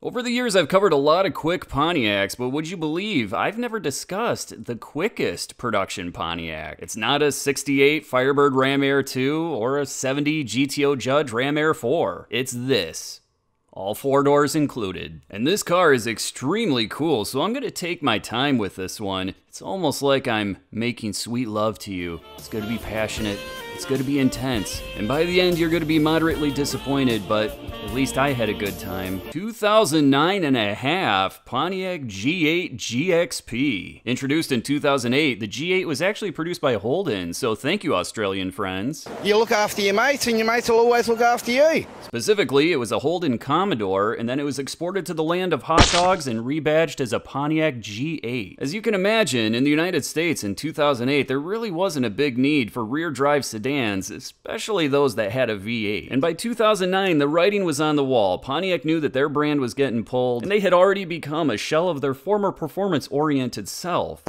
Over the years, I've covered a lot of quick Pontiacs, but would you believe I've never discussed the quickest production Pontiac? It's not a 68 Firebird Ram Air 2 or a 70 GTO Judge Ram Air 4. It's this. All 4 doors included. And this car is extremely cool, so I'm gonna take my time with this one. It's almost like I'm making sweet love to you. It's gonna be passionate. It's gonna be intense, and by the end you're gonna be moderately disappointed, but at least I had a good time. 2009 and a half Pontiac G8 GXP. Introduced in 2008, the G8 was actually produced by Holden, so thank you, Australian friends. You look after your mates, and your mates will always look after you. Specifically, it was a Holden Commodore, and then it was exported to the land of hot dogs and rebadged as a Pontiac G8. As you can imagine, in the United States in 2008, there really wasn't a big need for rear-drive sedans, especially those that had a V8. And by 2009, the writing was on the wall. Pontiac knew that their brand was getting pulled, and they had already become a shell of their former performance-oriented self.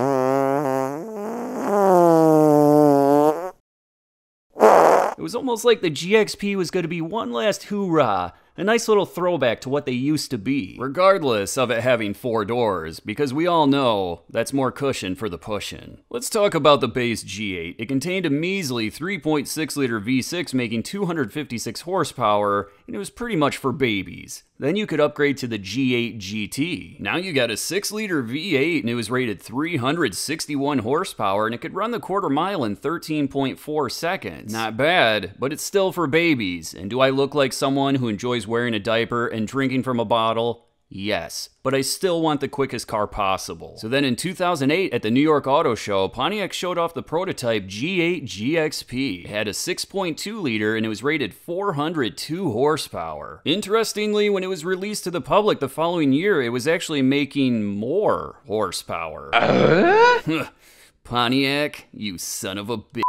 It was almost like the GXP was going to be one last hoorah, a nice little throwback to what they used to be, regardless of it having 4 doors, because we all know that's more cushion for the pushin'. Let's talk about the base G8. It contained a measly 3.6-liter V6 making 256 horsepower, and it was pretty much for babies. Then you could upgrade to the G8 GT. Now you got a 6-liter V8 and it was rated 361 horsepower and it could run the quarter mile in 13.4 seconds. Not bad, but it's still for babies. And do I look like someone who enjoys wearing a diaper and drinking from a bottle? Yes, but I still want the quickest car possible. So then in 2008 at the New York Auto Show, Pontiac showed off the prototype G8 GXP. It had a 6.2-liter and it was rated 402 horsepower. Interestingly, when it was released to the public the following year, it was actually making more horsepower. Pontiac, you son of a bitch.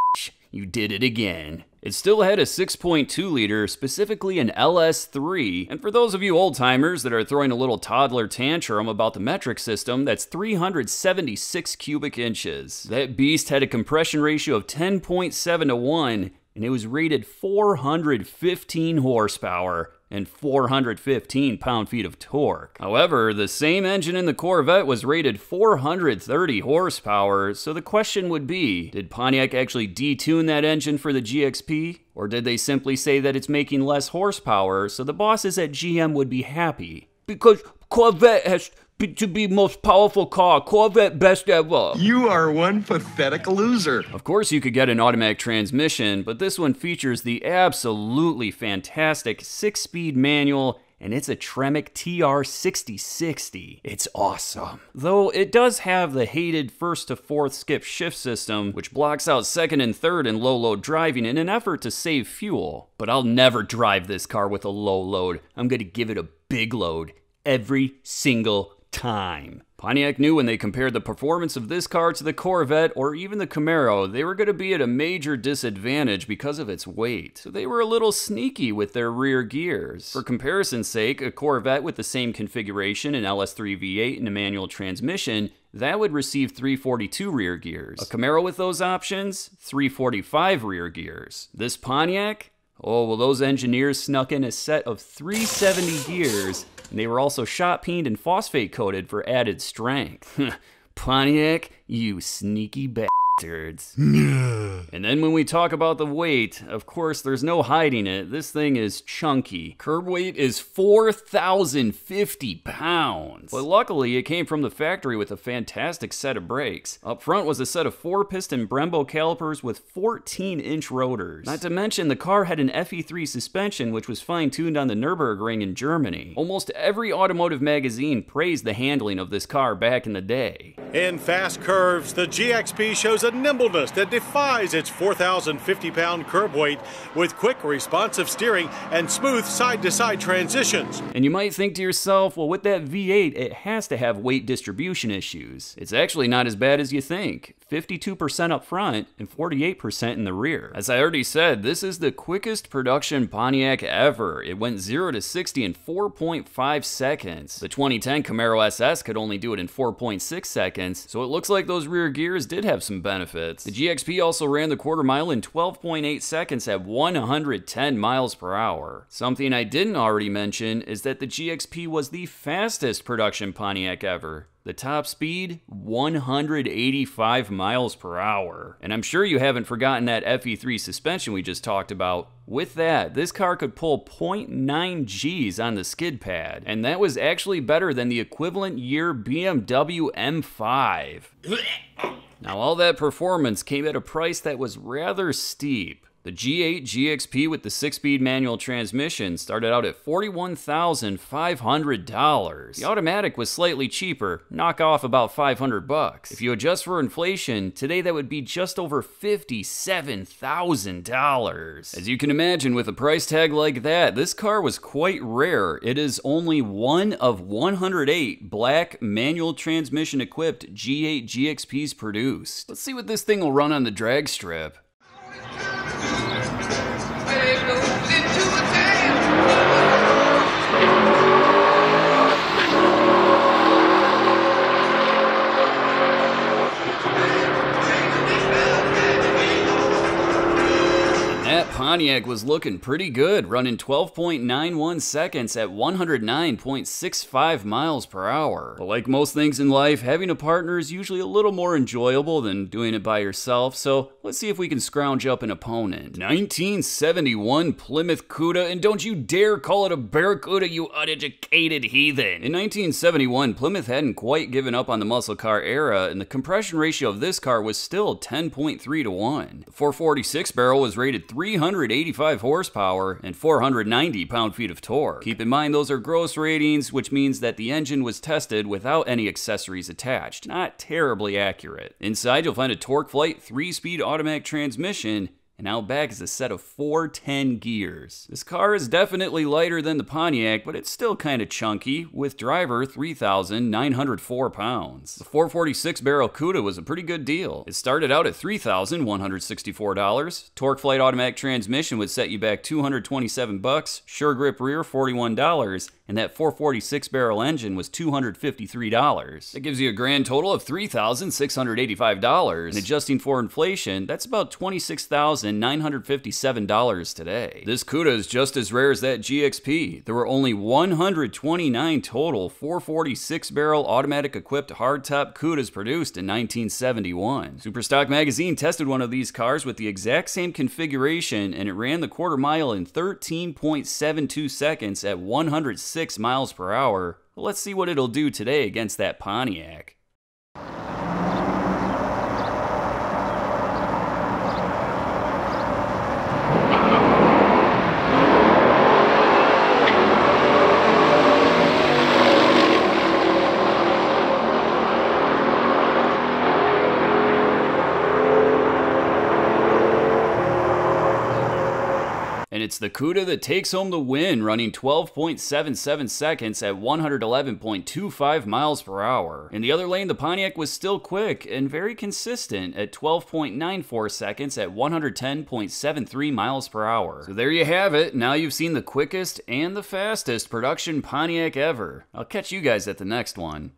You did it again. It still had a 6.2-liter, specifically an LS3, and for those of you old-timers that are throwing a little toddler tantrum about the metric system, that's 376 cubic inches. That beast had a compression ratio of 10.7 to 1, and it was rated 415 horsepower and 415 pound-feet of torque. However, the same engine in the Corvette was rated 430 horsepower, so the question would be, did Pontiac actually detune that engine for the GXP? Or did they simply say that it's making less horsepower, so the bosses at GM would be happy? Because Corvette has to be most powerful car, Corvette best ever. You are one pathetic loser. Of course you could get an automatic transmission, but this one features the absolutely fantastic 6-speed manual, and it's a Tremec TR6060. It's awesome. Though it does have the hated first to fourth skip shift system, which blocks out second and third in low load driving in an effort to save fuel. But I'll never drive this car with a low load. I'm gonna give it a big load every single time. Pontiac knew when they compared the performance of this car to the Corvette or even the Camaro, they were going to be at a major disadvantage because of its weight. So they were a little sneaky with their rear gears. For comparison's sake, a Corvette with the same configuration, an LS3 V8 and a manual transmission, that would receive 342 rear gears. A Camaro with those options, 345 rear gears. This Pontiac? Oh, well, those engineers snuck in a set of 370 gears, and they were also shot peened and phosphate coated for added strength. Pontiac, you sneaky bastards. And then when we talk about the weight, of course there's no hiding it, this thing is chunky. Curb weight is 4,050 pounds. But luckily it came from the factory with a fantastic set of brakes. Up front was a set of 4-piston Brembo calipers with 14-inch rotors. Not to mention the car had an FE3 suspension which was fine-tuned on the Nürburgring in Germany. Almost every automotive magazine praised the handling of this car back in the day. In fast curves, the GXP shows a nimbleness that defies its 4,050-pound curb weight with quick responsive steering and smooth side-to-side transitions. And you might think to yourself, well, with that V8, it has to have weight distribution issues. It's actually not as bad as you think. 52% up front and 48% in the rear. As I already said, this is the quickest production Pontiac ever. It went 0 to 60 in 4.5 seconds. The 2010 Camaro SS could only do it in 4.6 seconds. seconds, so it looks like those rear gears did have some benefits. The GXP also ran the quarter mile in 12.8 seconds at 110 miles per hour. Something I didn't already mention is that the GXP was the fastest production Pontiac ever. The top speed, 185 miles per hour. And I'm sure you haven't forgotten that FE3 suspension we just talked about. With that, this car could pull 0.9 Gs on the skid pad, and that was actually better than the equivalent year BMW M5. Now, all that performance came at a price that was rather steep. The G8 GXP with the 6-speed manual transmission started out at $41,500. The automatic was slightly cheaper, knock off about $500. If you adjust for inflation, today that would be just over $57,000. As you can imagine, with a price tag like that, this car was quite rare. It is only one of 108 black manual transmission equipped G8 GXPs produced. Let's see what this thing will run on the drag strip. Pontiac was looking pretty good, running 12.91 seconds at 109.65 miles per hour. But like most things in life, having a partner is usually a little more enjoyable than doing it by yourself, so let's see if we can scrounge up an opponent. 1971 Plymouth Cuda, and don't you dare call it a Barracuda, you uneducated heathen. In 1971, Plymouth hadn't quite given up on the muscle car era, and the compression ratio of this car was still 10.3 to 1. The 446 barrel was rated 385 horsepower and 490 pound-feet of torque. Keep in mind those are gross ratings, which means that the engine was tested without any accessories attached. Not terribly accurate. Inside you'll find a TorqueFlite 3-speed automatic transmission, and out back is a set of 410 gears. This car is definitely lighter than the Pontiac, but it's still kind of chunky, with driver 3,904 pounds. The 446 barrel Cuda was a pretty good deal. It started out at $3,164. TorqueFlite automatic transmission would set you back $227, sure grip rear $41, and that 446 barrel engine was $253. That gives you a grand total of $3,685. And adjusting for inflation, that's about $26,957 today. This Cuda is just as rare as that GXP. There were only 129 total 446 barrel automatic equipped hardtop Cudas produced in 1971. Superstock magazine tested one of these cars with the exact same configuration, and it ran the quarter mile in 13.72 seconds at 106 miles per hour. Let's see what it'll do today against that Pontiac. And it's the Cuda that takes home the win, running 12.77 seconds at 111.25 miles per hour. In the other lane, the Pontiac was still quick and very consistent at 12.94 seconds at 110.73 miles per hour. So there you have it. Now you've seen the quickest and the fastest production Pontiac ever. I'll catch you guys at the next one.